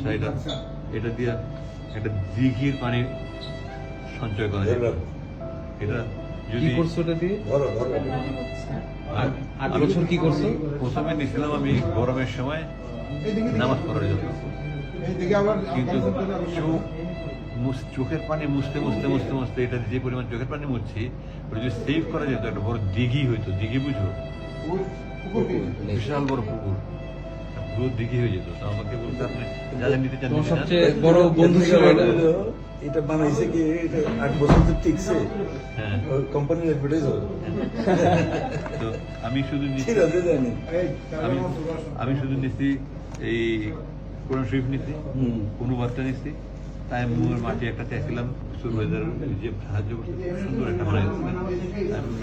সমস্যা। এটা দিয়ে একটা দিঘির পানি সঞ্চয় করা যায়। এটা যদি করছো ওটা দিয়ে? আর 8 বছর কি করছো? প্রথমে নিয়েছিলাম আমি গরমের সময় নামাজ পড়ার জন্য, কিন্তু চোখের পানি মুছতে মুছতে মুছতে মুছতে এটা যে পরিমাণ চোখের পানি মুছছি, ওটা যদি সেভ করা যেত একটা বড় দিঘি হইতো। দিঘি বুঝো? বিশাল বড় পুকুর, পুরো দিঘি হয়ে যেত। তো আমাকে বলতে আপনি যাদের নিতে চান তোমার সবচেয়ে বড় বন্ধু ছিল এটা? এটা বানাইছে কি, এটা 8 বছর তো টিকছে। হ্যাঁ। কোম্পানির অ্যাডভার্টাইজ হবে। তো আমি শুধু নিচ্ছি, ঠিক আছে, জানি। আমি শুধু নিচ্ছি এই কোরআন শরীফ নিচ্ছি, অনুবাদটা নিচ্ছি, তাই মুয়ের মাটি একটা চাইছিলাম, সুরবাইজার যে সাহায্য করছে, সুন্দর একটা বানাইছিলেন,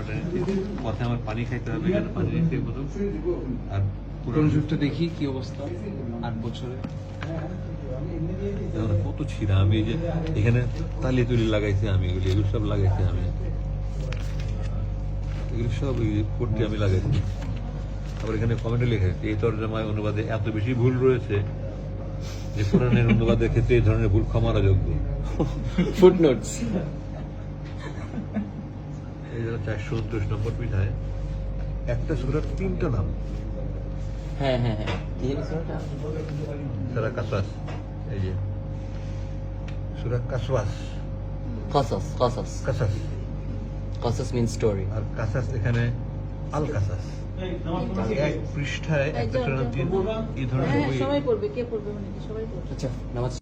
তাই নিচ্ছি। পথে আমার পানি খাইতে হবে, এখানে পানি নিচ্ছি প্রথম। আর কোরআন শরীফটা দেখি কি অবস্থা 8 বছরে। কত ছিঁড়া, আমি এই যে এখানে তালি তুলি লাগাইছি, আমি এগুলো সব লাগাইছি, আমি এগুলো সব করতে আমি লাগাইছি। আবার এখানে কমেন্টে লেখা আছে এই তর্জমায় অনুবাদে এত বেশি ভুল রয়েছে যে কোরআনের অনুবাদের ক্ষেত্রে এই ধরনের ভুল ক্ষমার যোগ্য। ফুটনোটস। এই যারা 429 নম্বর পৃষ্ঠায় একটা সূরার 3টা নাম, হ্যাঁ হ্যাঁ হ্যাঁ, কি জানি সূরাটা? সূরা কাসাস। এই যে সূরা কাসওয়াস, কসাস। কসাস কাসাস, কসাস মিন স্টোরি। আর কাসাস এখানে আল কাসাস। এক পৃষ্ঠায় একটা সূরার নাম, এই ধরনের হ্যাঁ, বই সবাই পড়বে, কে পড়বে মানে কি সবাই পড়বে। আচ্ছা, নামাজ